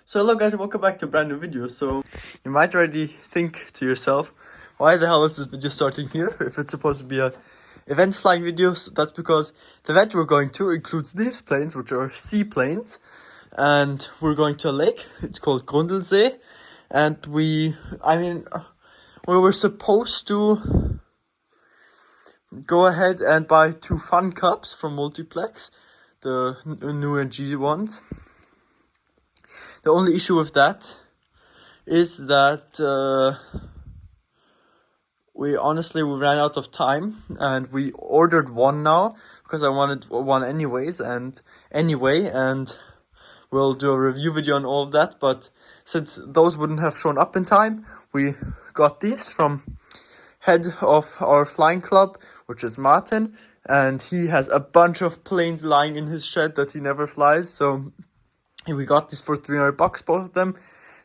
So hello guys and welcome back to a brand new video. So you might already think to yourself, why the hell is this video starting here if it's supposed to be a event flying video? So that's because the event we're going to includes these planes, which are seaplanes, and we're going to a lake. It's called Grundlsee, and we were supposed to go ahead and buy 2 fun cups from Multiplex, the new G ones. The only issue with that is that we ran out of time, and we ordered one now because I wanted one anyway, and we'll do a review video on all of that. But since those wouldn't have shown up in time, we got these from head of our flying club, which is Martin, and he has a bunch of planes lying in his shed that he never flies, so we got this for $300, both of them.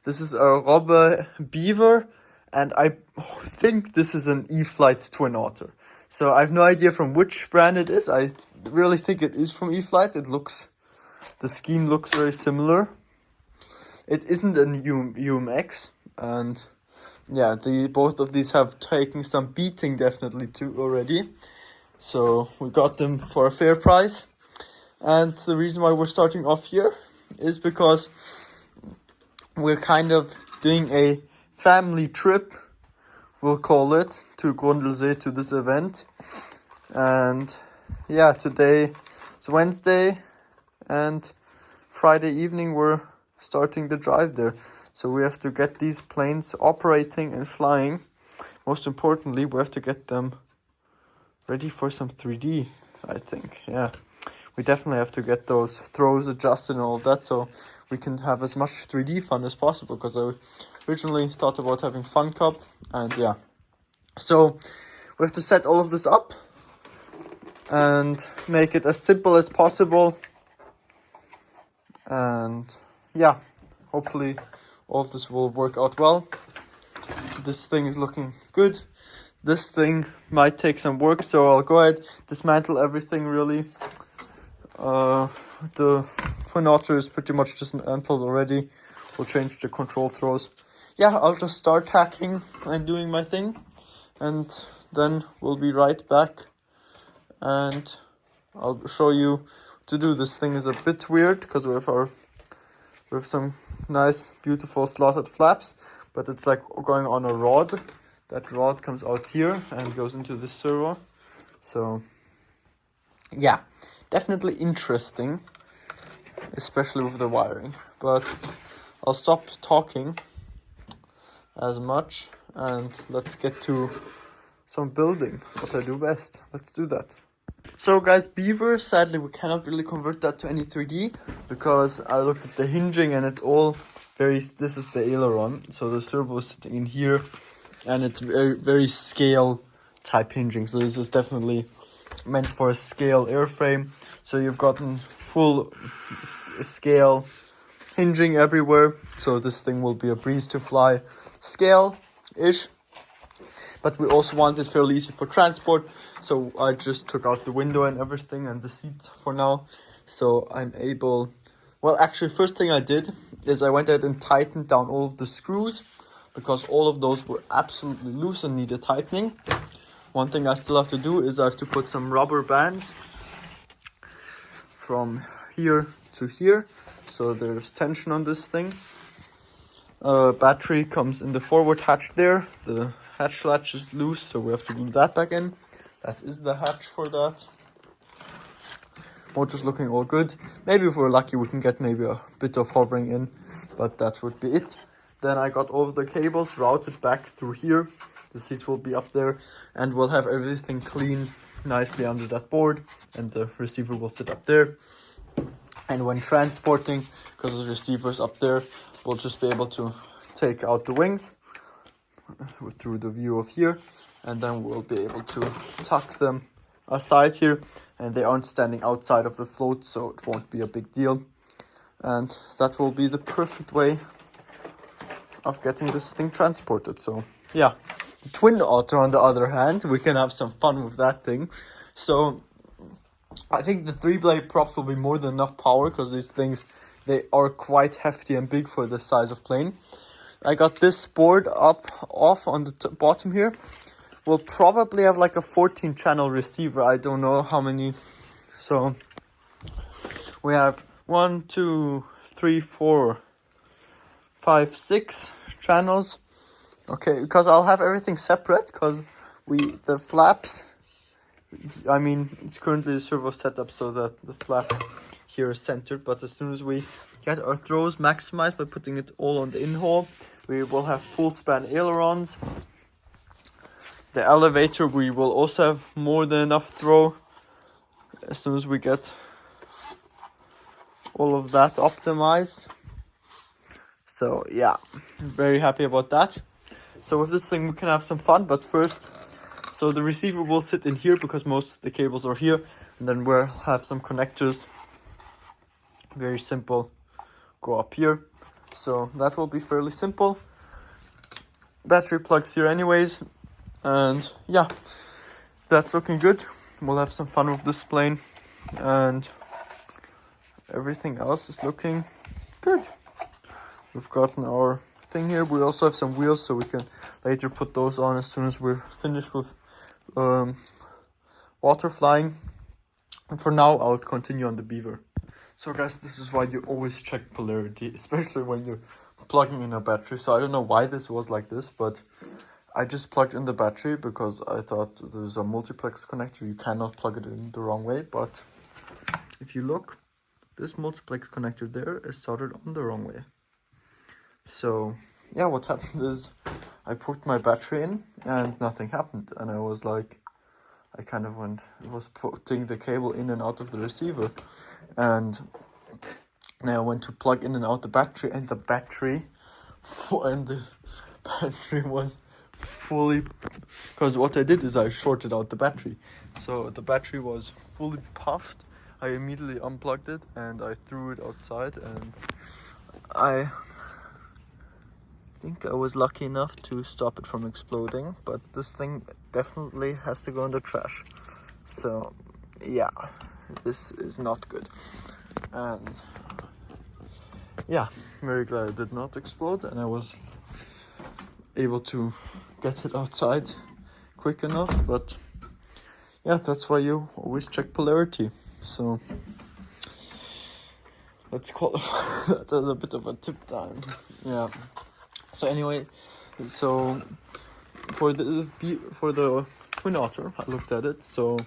This is a Robbe Beaver, and I think this is an E-flite Twin Otter. So I have no idea from which brand it is. I really think it is from E-flite. The scheme looks very similar. It isn't an UMX, and yeah, both of these have taken some beating definitely too already. So we got them for a fair price, and the reason why we're starting off here is because we're kind of doing a family trip, we'll call it, to Grundlsee, to this event. And yeah, today it's Wednesday, and Friday evening we're starting the drive there. So we have to get these planes operating and flying. Most importantly, we have to get them ready for some 3D, I think. Yeah, we definitely have to get those throws adjusted and all of that, so we can have as much 3D fun as possible, because I originally thought about having Fun Cup, and yeah. So we have to set all of this up and make it as simple as possible, and yeah, hopefully all of this will work out well. This thing is looking good. This thing might take some work, so I'll go ahead, dismantle everything really. The Twin Otter is pretty much dismantled already. We'll change the control throws. Yeah, I'll just start hacking and doing my thing, and then we'll be right back, and I'll show you to do. This thing is a bit weird because we have some nice beautiful slotted flaps, but it's like going on a rod. That rod comes out here and goes into this servo. So yeah, definitely interesting, especially with the wiring. But I'll stop talking as much and let's get to some building, what I do best. Let's do that. So guys, Beaver, sadly we cannot really convert that to any 3D, because I looked at the hinging and it's all this is the aileron, so the servo is sitting in here, and it's very scale type hinging. So this is definitely meant for a scale airframe. So you've gotten full scale hinging everywhere. So this thing will be a breeze to fly, scale-ish. But we also want it fairly easy for transport. So I just took out the window and everything and the seats for now. So I'm able... Well, actually, first thing I did is I went ahead and tightened down all of the screws, because all of those were absolutely loose and needed tightening. One thing I still have to do is I have to put some rubber bands from here to here, so there's tension on this thing. Battery comes in the forward hatch there. The hatch latch is loose, so we have to glue that back in. That is the hatch for that. Motor's looking all good. Maybe if we're lucky we can get maybe a bit of hovering in, but that would be it. Then I got all of the cables routed back through here. The seat will be up there, and we'll have everything clean nicely under that board, and the receiver will sit up there. And when transporting, because the receiver's up there, we'll just be able to take out the wings through the view of here, and then we'll be able to tuck them aside here, and they aren't standing outside of the float, so it won't be a big deal. And that will be the perfect way of getting this thing transported. So yeah, the Twin Otter on the other hand, we can have some fun with that thing. So I think the 3-blade props will be more than enough power, because these things they are quite hefty and big for the size of plane. I got this board off on the bottom here. We'll probably have like a 14 channel receiver. I don't know how many. So we have 1, 2, 3, 4, 5, 6 channels. Okay, because I'll have everything separate, because the flaps, I mean, it's currently the servo setup so that the flap here is centered, but as soon as we get our throws maximized by putting it all on the in-hole, we will have full span ailerons. The elevator, we will also have more than enough throw as soon as we get all of that optimized. So yeah, very happy about that. So with this thing we can have some fun, but first, so the receiver will sit in here because most of the cables are here, and then we'll have some connectors, very simple, go up here. So that will be fairly simple. Battery plugs here anyways, and yeah, that's looking good. We'll have some fun with this plane, and everything else is looking good. We've gotten our thing here. We also have some wheels, so we can later put those on as soon as we're finished with water flying. And for now, I'll continue on the Beaver. So guys, this is why you always check polarity, especially when you're plugging in a battery. So I don't know why this was like this, but I just plugged in the battery because I thought there's a multiplex connector. You cannot plug it in the wrong way, but if you look, this multiplex connector there is soldered on the wrong way. So yeah, what happened is I put my battery in and nothing happened, and I was like, I was putting the cable in and out of the receiver, and now I went to plug in and out the battery, and the battery was fully, because what I did is I shorted out the battery, so the battery was fully puffed. I immediately unplugged it and I threw it outside, and I think I was lucky enough to stop it from exploding, but this thing definitely has to go in the trash. So yeah, this is not good, and yeah, very glad it did not explode, and I was able to get it outside quick enough. But yeah, that's why you always check polarity. So let's qualify that as a bit of a tip time. Yeah. So anyway, so for the Twin Otter, I looked at it. So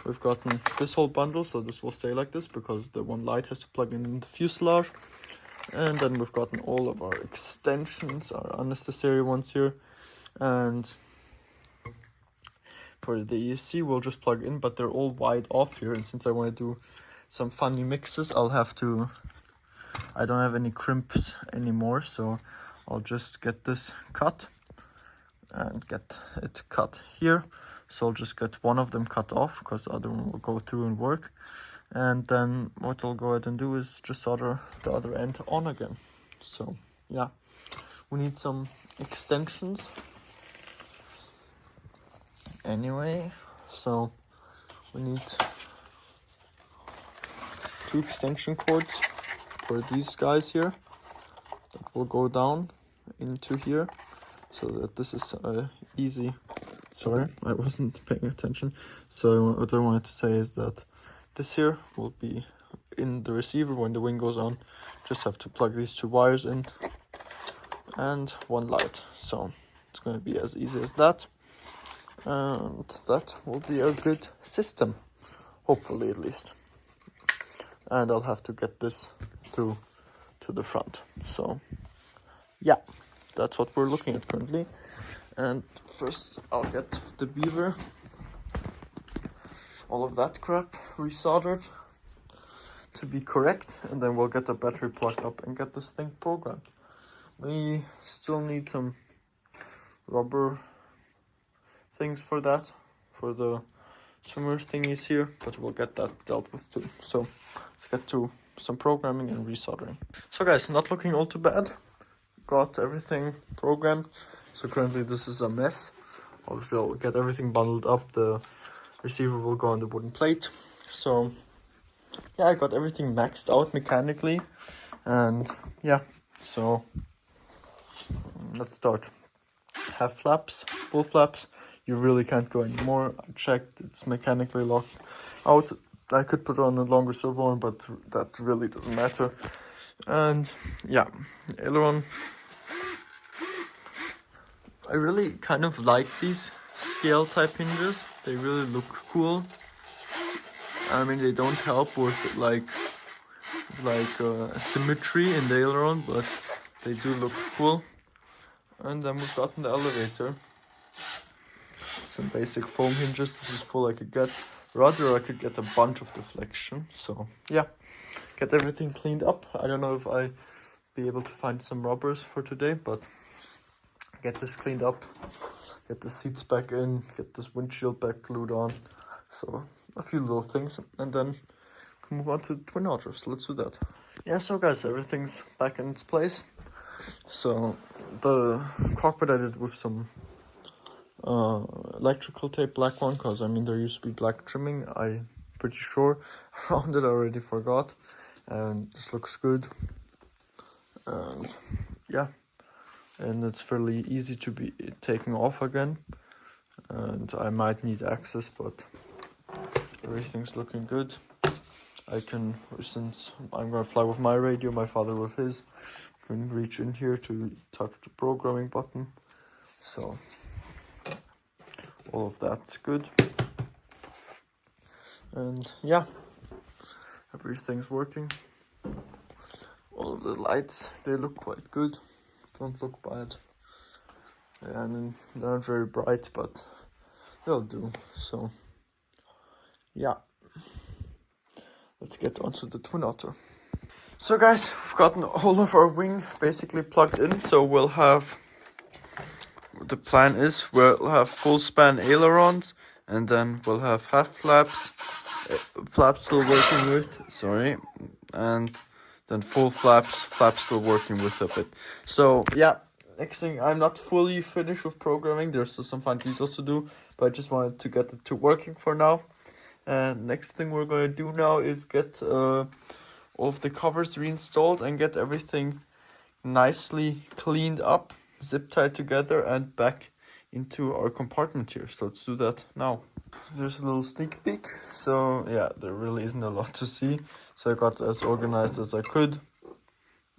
we've gotten this whole bundle, so this will stay like this because the one light has to plug in the fuselage. And then we've gotten all of our extensions, our unnecessary ones here. And for the ESC, we'll just plug in, but they're all wide off here. And since I want to do some funny mixes, I don't have any crimps anymore, so I'll just get this cut and get it cut here. So I'll just get one of them cut off because the other one will go through and work. And then what I'll go ahead and do is just solder the other end on again. So yeah, we need some extensions anyway. So we need 2 extension cords for these guys here that will go down into here, so that this is easy. Sorry, I wasn't paying attention. So what I wanted to say is that this here will be in the receiver when the wing goes on. Just have to plug these 2 wires in and 1 light. So it's going to be as easy as that, and that will be a good system, hopefully at least. And I'll have to get this through to the front. So yeah, that's what we're looking at currently. And first I'll get the Beaver, all of that crap resoldered to be correct, and then we'll get the battery plugged up and get this thing programmed. We still need some rubber things for that, for the swimmer thingies here, but we'll get that dealt with too. So let's get to some programming and resoldering. So guys, not looking all too bad. Got everything programmed. So currently this is a mess. Obviously I'll get everything bundled up. The receiver will go on the wooden plate. So yeah, I got everything maxed out mechanically. And yeah, so let's start. Half flaps, full flaps, you really can't go anymore. I checked, it's mechanically locked out. I could put on a longer servo arm, but that really doesn't matter. And yeah, aileron. I really kind of like these scale type hinges. They really look cool. I mean, they don't help with like symmetry in the aileron, but they do look cool. And then we've gotten the elevator. Some basic foam hinges. This is full I could get. Rather, I could get a bunch of deflection. So yeah, get everything cleaned up. I don't know if I be able to find some rubbers for today, but get this cleaned up, get the seats back in, get this windshield back glued on. So a few little things, and then move on to twin otters. So let's do that. Yeah, so guys, everything's back in its place. So the cockpit I did with some electrical tape, black one, because I mean there used to be black trimming. I'm pretty sure around it. I already forgot, and this looks good. And yeah, and it's fairly easy to be taken off again. And I might need access, but everything's looking good. I can, since I'm gonna fly with my radio, my father with his, can reach in here to touch the programming button. So all of that's good. And yeah, everything's working. All of the lights, they look quite good. Don't look bad. I mean, they're not very bright, but they'll do. So yeah, let's get onto the twin otter. So guys, we've gotten all of our wing basically plugged in. So we'll have, the plan is we'll have full span ailerons, and then we'll have half flaps, flaps still working with, sorry, and then full flaps still working with a bit. So yeah, next thing, I'm not fully finished with programming. There's still some fine details to do, but I just wanted to get it to working for now. And next thing we're going to do now is get all of the covers reinstalled and get everything nicely cleaned up, zip tied together, and back into our compartment here. So let's do that now. There's a little sneak peek. So yeah, there really isn't a lot to see. So I got as organized as I could.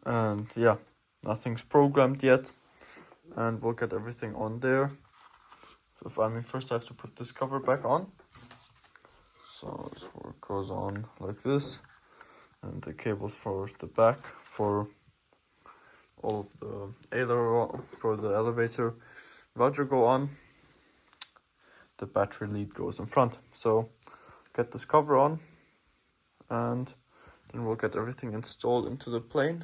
And yeah, nothing's programmed yet. And we'll get everything on there. So first I have to put this cover back on. So this goes on like this. And the cables for the back for all of the aileron, for the elevator rudder go on. The battery lead goes in front. So get this cover on, and then we'll get everything installed into the plane,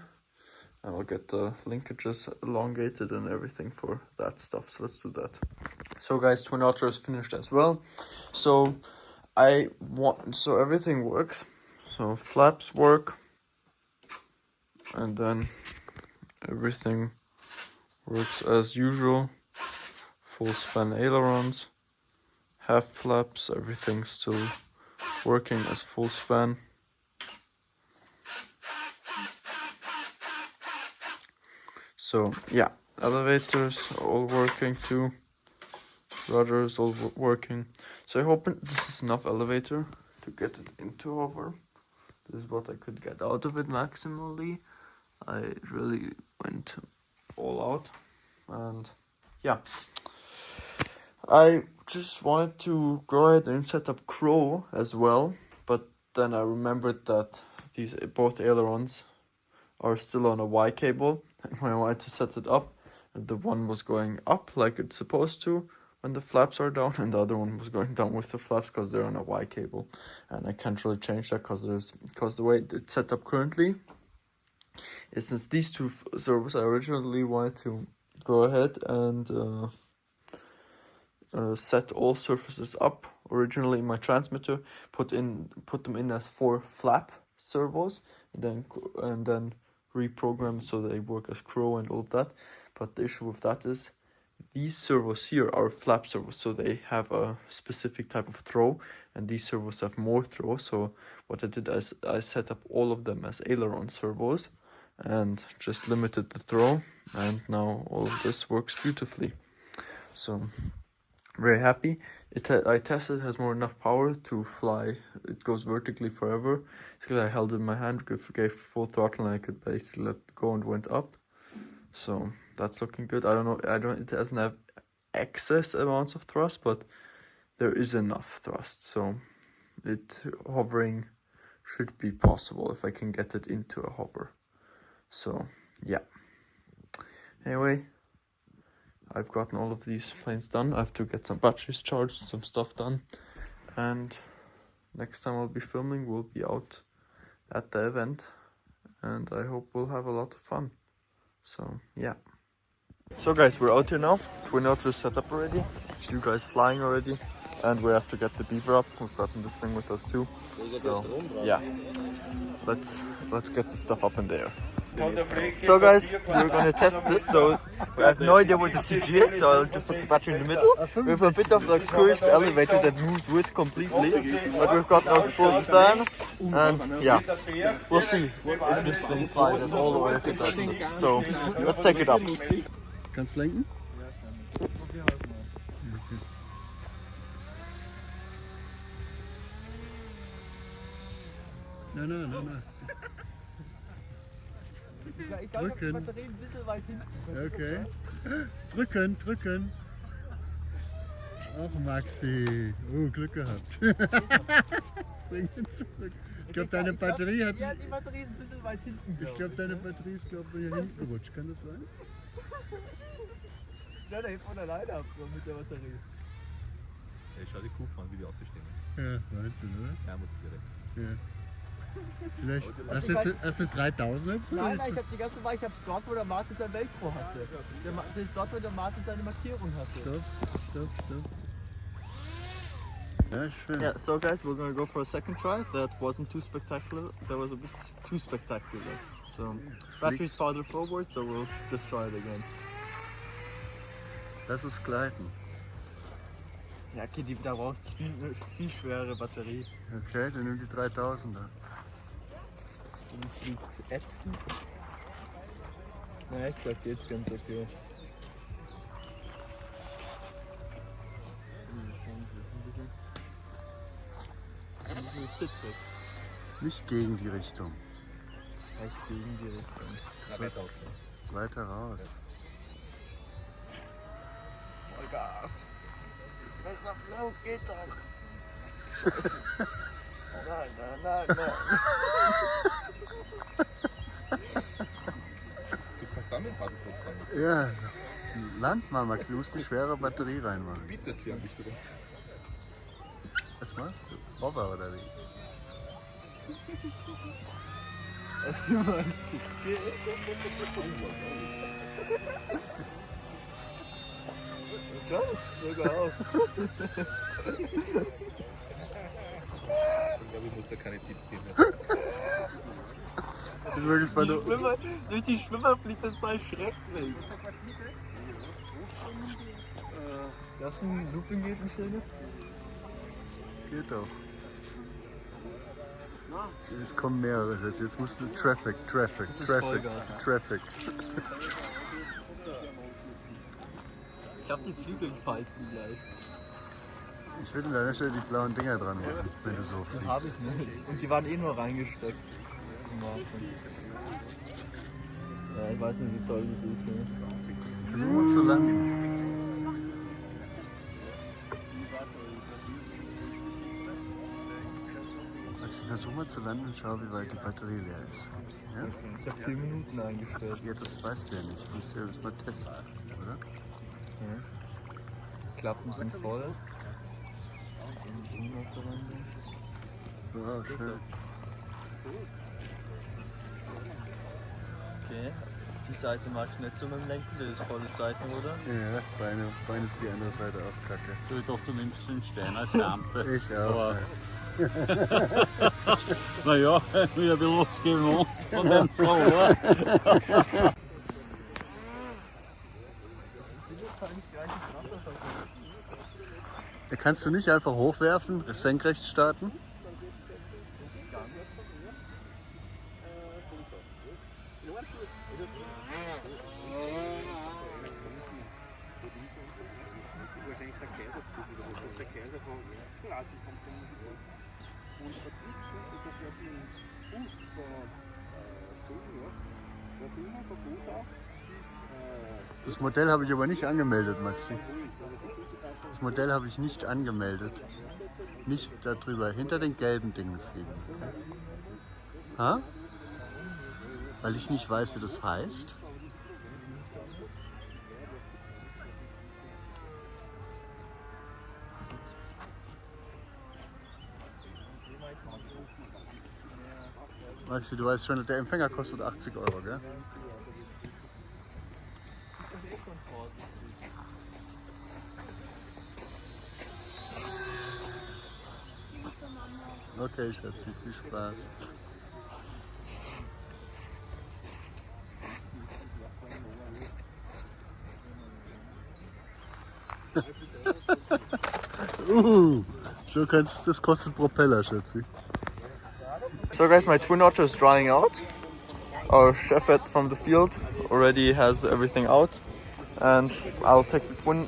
and we'll get the linkages elongated and everything for that stuff. So let's do that. So guys, twin otter is finished as well. So everything works. So flaps work, and then everything works as usual. Full span ailerons, half flaps, everything's still working as full span. So yeah, elevators all working too, rudders all working. So I hope this is enough elevator to get it into hover. This is what I could get out of it maximally. I really went all out, and yeah, I just wanted to go ahead and set up Crow as well, but then I remembered that these both ailerons are still on a Y cable, and when I wanted to set it up, the one was going up like it's supposed to when the flaps are down, and the other one was going down with the flaps because they're on a Y cable, and I can't really change that because the way it's set up currently is, since these two servos, I originally wanted to go ahead and set all surfaces up originally in my transmitter, put them in as 4 flap servos, and then reprogram so they work as Crow and all of that. But the issue with that is these servos here are flap servos, so they have a specific type of throw, and these servos have more throw. So what I did is I set up all of them as aileron servos, and just limited the throw, and now all of this works beautifully. So very happy. I tested it has more enough power to fly. It goes vertically forever. So I held it in my hand, gave full throttle, and I could basically let go and went up. So that's looking good. I don't know. It doesn't have excess amounts of thrust, but there is enough thrust. So hovering should be possible if I can get it into a hover. So yeah. Anyway, I've gotten all of these planes done. I have to get some batteries charged, some stuff done, and next time I'll be filming, we'll be out at the event, and I hope we'll have a lot of fun. So yeah. So guys, we're out here now. Twin Otter is set up already. You guys flying already, and we have to get the beaver up. We've gotten this thing with us too. So yeah, let's get the stuff up in the air. So guys, we're gonna test this. So I have no idea where the CG is, so I'll just put the battery in the middle. We have a bit of the cursed elevator that moved with completely, but we've got now full span, and yeah, we'll see if this thing flies at all or if it doesn't. So let's take it up. Kannst lenken? Nein. Drücken. Okay. Drücken. Ach Maxi. Oh, Glück gehabt. Bring ihn zurück. Ich glaube, deine Batterie hat... Ja, die Batterie ist ein bisschen weit hinten. Ich glaube, deine Batterie ist, hier hinten gerutscht. Kann das sein? Ja, da hebt von alleine ab so mit der Batterie. Ja, ich schau die Kuh fahren, wie die aussehen. Ja, Wahnsinn, oder? Ja, muss direkt. Ja. Vielleicht hast du 3000 jetzt? Nein, ich habe die ganze Zeit, ich hab's dort, wo der Martin sein Velcro hatte. Das ist dort, wo der Martin seine Markierung hatte. Stopp. Ja, schön. Yeah, so guys, we're gonna go for a second try. That wasn't too spectacular. That was a bit too spectacular. So battery's farther forward, so we'll just try it again. Lass es gleiten. Ja, okay, da braucht es viel schwere Batterie. Okay, dann nimm die 3000er. Das Ding fliegt ätzend. Na, ich glaube, geht's ganz okay. Das ist ein bisschen zittrig. Nicht gegen die Richtung. Das heißt gegen die Richtung. Weiter raus. Vollgas. Besser Flug geht doch. Scheiße. Nein. Du kannst damit fahren, Ja, land mal, Max. Du musst eine schwere Batterie reinmachen. bietest dir nicht drin. Was machst du? Robber oder wie? Was jemand geht. Ja, das sieht sogar aus. Ich glaube, ich muss da keine Tipps geben. Ich bin wirklich bei der... Durch die Schwimmer fliegt das Teil schrecklich. Das ein Looping geht nicht schön. Geht doch. Jetzt kommen mehrere. Jetzt musst du Traffic. ist Vollgas. Ich hab die Flügel pfeifen gleich. Ich würde an deiner Stelle die blauen Dinger dran machen, wenn du so fliegst. Hab ich nicht. Und die waren eh nur reingesteckt. Ja, ich weiß nicht, wie toll das ist. Ne? Versuch mal zu landen. Maxi, versuch mal zu landen und schau, wie weit die Batterie leer ist. Ja? Ich habe 4 Minuten eingestellt. Ja, das weißt du ja nicht. Du musst ja das mal testen, oder? Ja. Klappen sind voll. Wow, schön. Okay, die Seite mag ich nicht so mit dem Lenken, das ist volles Seiten, oder? Ja, Beine ist die andere Seite auch kacke. So, ich dachte, du nimmst den Stein als Lampe. Ich auch. Naja, ich bin ein bisschen was gewohnt von dem Frau. Kannst du nicht einfach hochwerfen, senkrecht starten? Das Modell habe ich aber nicht angemeldet, Maxi. Das Modell habe ich nicht angemeldet. Nicht darüber, hinter den gelben Dingen fliegen. Ha? Weil ich nicht weiß, wie das heißt. Maxi, du weißt schon, der Empfänger kostet 80 Euro, gell? Okay, Schatzi, viel Spaß. So kannst das kostet Propeller, Schatzi. So guys, my twin otter is drying out. Our chef from the field already has everything out, and I'll take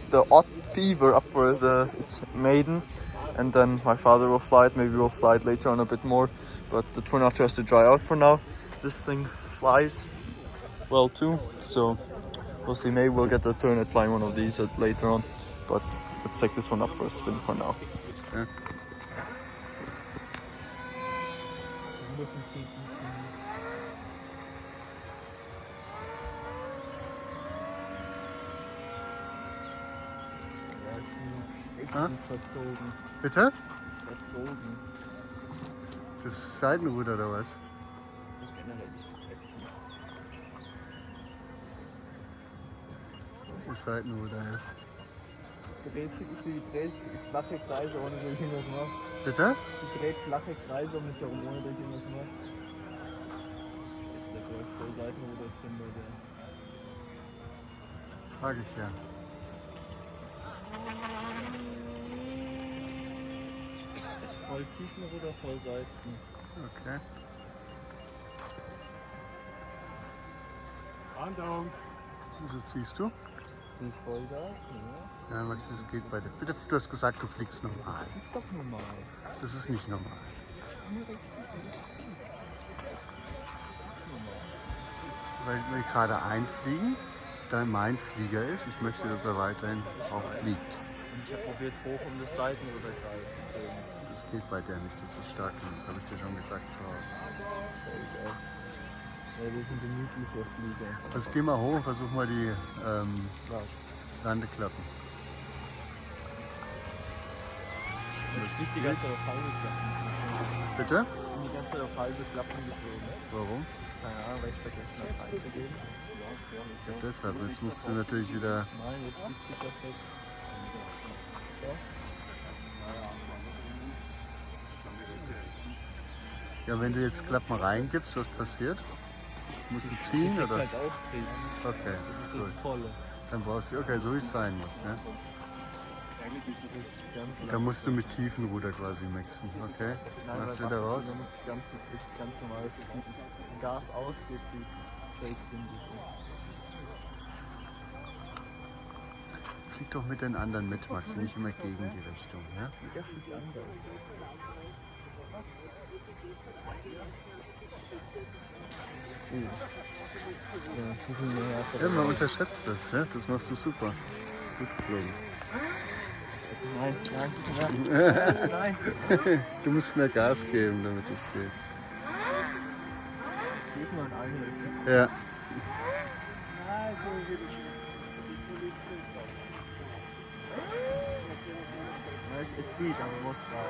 the odd beaver up for its maiden, and then my father will fly it. Maybe we'll fly it later on a bit more, but the twin otter has to dry out for now. This thing flies well too, so we'll see. Maybe we'll get a turn at flying one of these later on, but let's take this one up for a spin for now. Ja. Ah? Verzogen. Bitte? Verzogen. Das ist Seitenruder oder was? Das Seitenruder, ja. Dreht wie dreht flache Kreise, ohne dass ich irgendwas mache. Bitte? Die dreht flache Kreise um mich herum, ohne dass ich irgendwas mache. Ist der voll Seitenruder drin bei der. Frag ich ja. Voll Tiefen oder voll Seiten? Okay. Andung. So ziehst du? Die ist Vollgas, ja. Ja, Max, das geht bei dir. Bitte, du hast gesagt, du fliegst normal. Das ist doch normal. Das ist nicht normal. Weil wir gerade einfliegen, da mein Flieger ist. Ich möchte, dass er weiterhin auch fliegt. Und ich habe probiert hoch, um das Seitenruder gerade zu kriegen. Das geht bei der nicht, das ist stark genug, habe ich dir schon gesagt zu Hause. Ja, wir sind gemütliche Flieger. Also geh mal hoch und versuch mal die Landeklappen. Ich fliege die ganze Zeit auf halbe Klappen. Bitte? Ich bin die ganze Zeit auf halbe Klappen geflogen. Warum? Keine Ahnung, weil ich es vergessen habe einzugeben. Ja, deshalb, jetzt musst du natürlich wieder... Nein, jetzt fliegt sie perfekt. Ja, wenn du jetzt Klappen reingibst, was passiert? Musst du ziehen oder? Halt aufkriegen. Okay, Das ist gut. das Tolle. Dann brauchst du, okay, so wie es sein muss. Ja? Dann musst du mit Tiefenruder quasi mixen. Okay, Nein, machst du weil wieder raus. Da muss ist ganz normal fliegen. Gas aus, geht sie straight in Flieg doch mit den anderen mit, Max, nicht immer gegen die Richtung. Ja? Der fliegt anders. Ja, man unterschätzt das. Ja? Das machst du super. Gut geflogen. Nein, nein, nein. Du musst mehr Gas geben, damit es geht. Geht mal ein Angel. Ja. Es geht, aber muss da.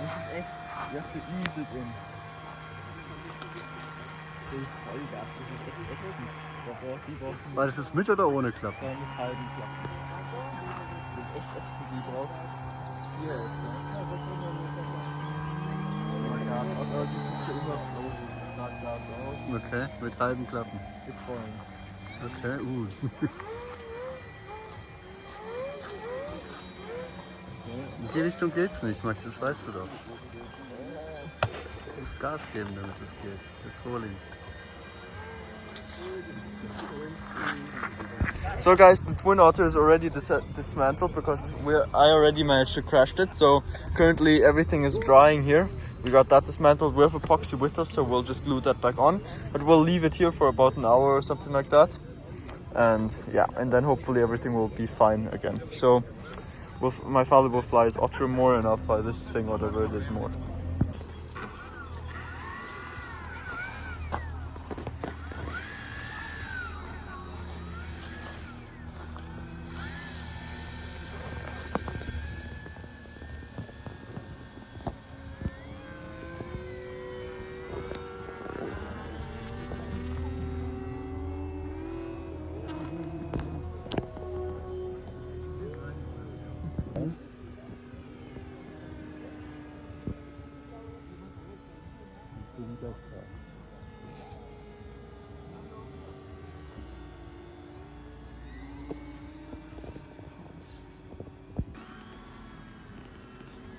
Das ist echt, ja, geübt in. Das ist Vollgas, das ist echt ätzend. Die braucht War das jetzt mit oder ohne Klappe? zwei mit halben Klappen. Das ist echt ätzend, die braucht. Hier ist ja. So mal Gas aus, aber sie tut für Überflow, das ist gerade Gas aus. Okay, mit halben Klappen. Mit vollen. Okay, In die Richtung geht's nicht, Max, das weißt du doch. Du musst Gas geben, damit es geht. Jetzt hol ihn. So guys, the Twin Otter is already dismantled because I already managed to crash it. So currently everything is drying here. We got that dismantled. We have epoxy with us, so we'll just glue that back on. But we'll leave it here for about an hour or something like that. And yeah, and then hopefully everything will be fine again. So my father will fly his Otter more, and I'll fly this thing, whatever it is, more.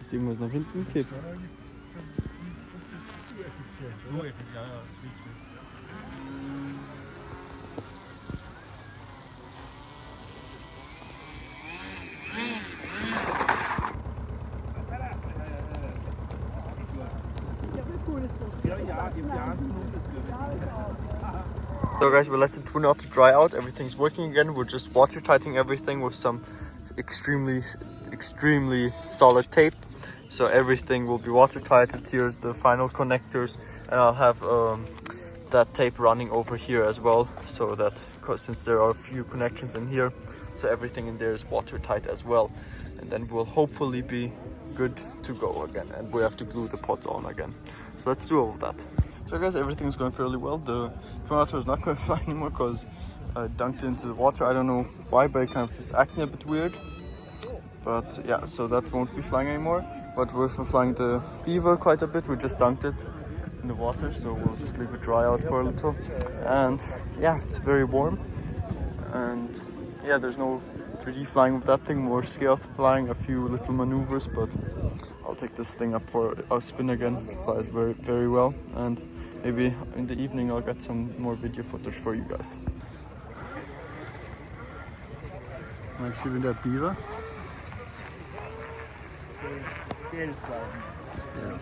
Ist irgendwas nach hinten gekippt? Zu effizient, oder? Ja, ja, richtig. So guys, we let the Twin Otter dry out. Everything's working again. We're just water tightening everything with some extremely solid tape. So everything will be watertighted. Here's the final connectors, and I'll have that tape running over here as well, so that, since there are a few connections in here, so everything in there is watertight as well. And then we'll hopefully be good to go again, and we have to glue the pods on again. So let's do all of that. So guys, everything is going fairly well. The Twin Otter is not going to fly anymore because I dunked into the water. I don't know why, but it kind of is acting a bit weird. But yeah, so that won't be flying anymore. But we're flying the Beaver quite a bit. We just dunked it in the water, so we'll just leave it dry out for a little. And yeah, it's very warm. And yeah, there's no 3D flying with that thing, more stealth flying, a few little maneuvers, but I'll take this thing up for a spin again. It flies very, very well, and maybe in the evening I'll get some more video footage for you guys. Magst du wieder Beaver? Scale bleiben. Scale.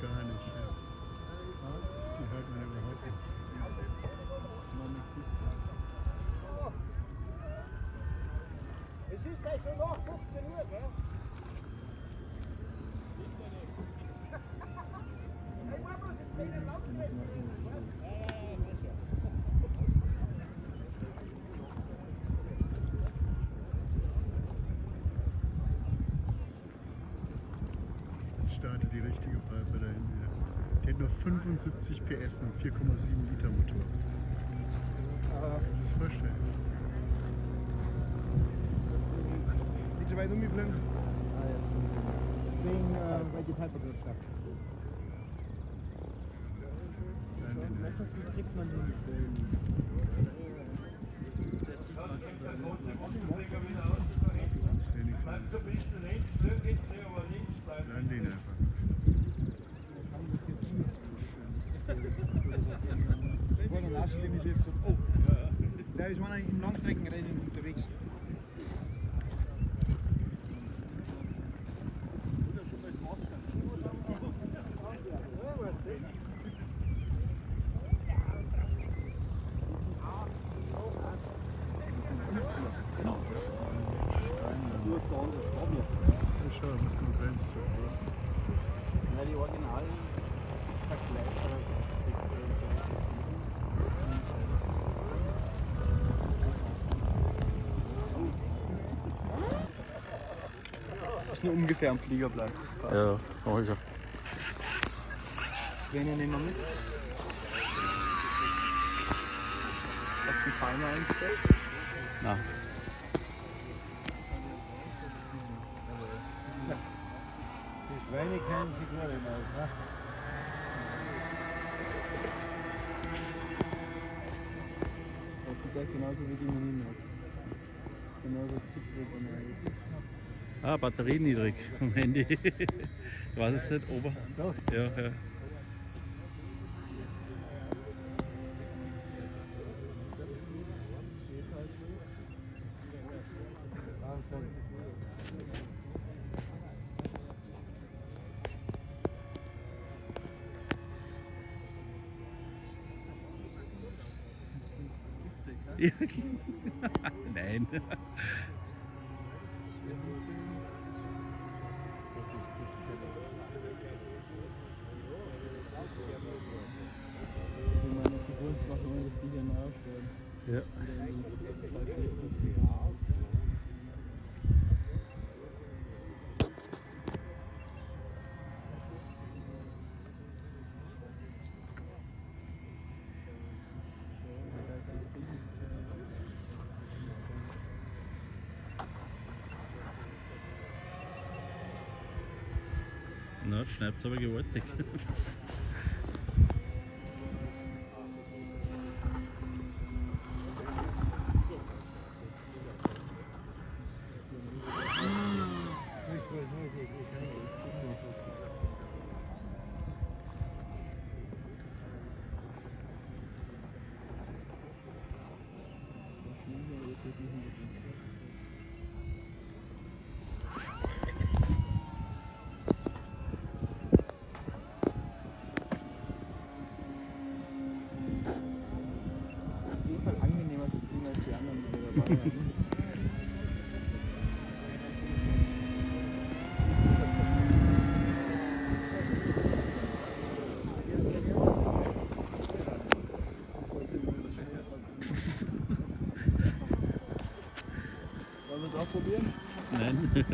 Gar nicht, ja. Die hört man überhaupt nicht. Es ist gleich schon nach 15 Uhr, gell? Startet die richtige Pfeife dahin wieder. Die hat nur 75 PS mit 4,7 Liter Motor. Das ist vorstellen. Nicht so weit umgeflogen? Wegen, weil die Piper gerutscht hat. Messer kriegt man den. Ich sehe nichts mehr. Nein, den einfach. Vor der Laschlinie ist jetzt so. Oh, da ist einer im Langstreckenrennen unterwegs. Schau, was Konkurrenz zu groß. Ja, die Originalen Nur ungefähr am Flieger bleiben. Ja, also. Kräne nehmen wir mit. Hast du den Timer eingestellt? Nein. Die Schweine kennen sich gut aus, ne? Das ist der genauso wie die Marine. Genauso Zickdruck und alles. Ah, Batterie niedrig vom Handy. Ich weiß es nicht, ober. So. Ja, ja. Wahnsinn. Nein. Ich meine, die Grundlsee ohne das Video mal aufstellen. Ja. Na, jetzt schneidet es aber gewaltig. Auf jeden Fall angenehmer zu fliegen als die anderen, die wir dabei haben. Wollen wir es auch probieren? Nein.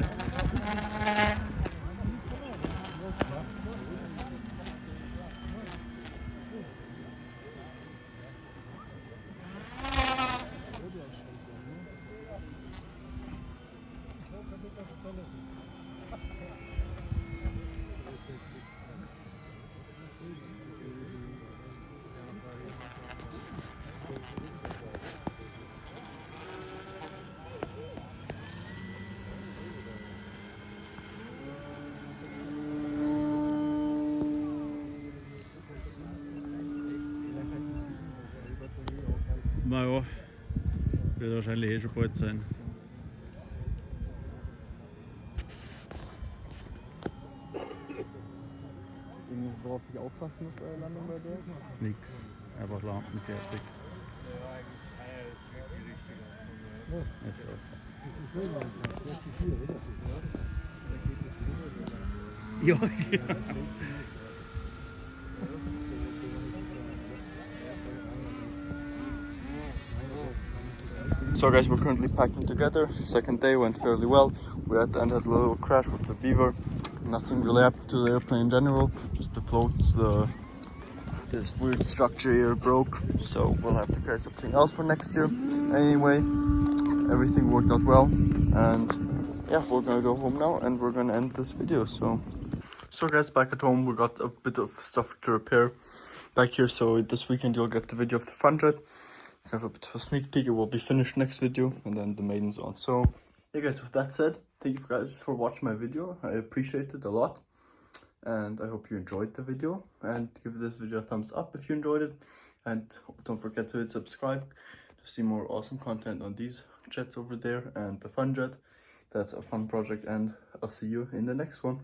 Na ja, wird wahrscheinlich eh schon bald sein. Irgendwas, worauf ich aufpassen muss bei der Landung bei der? Nix. Einfach landen, fertig. Ja, ja. So guys, we're currently packing together. Second day went fairly well. We at the end had a little crash with the beaver. Nothing really happened to the airplane in general. Just the floats, this weird structure here broke. So we'll have to carry something else for next year. Anyway, everything worked out well. And yeah, we're gonna go home now and we're gonna end this video. So guys, back at home we got a bit of stuff to repair back here. So this weekend you'll get the video of the fun jet. Have a bit of a sneak peek. It will be finished next video and then the maiden's on. So yeah guys, with that said, thank you guys for watching my video. I appreciate it a lot and I hope you enjoyed the video, and give this video a thumbs up if you enjoyed it, and don't forget to hit subscribe to see more awesome content on these jets over there and the fun jet. That's a fun project, and I'll see you in the next one.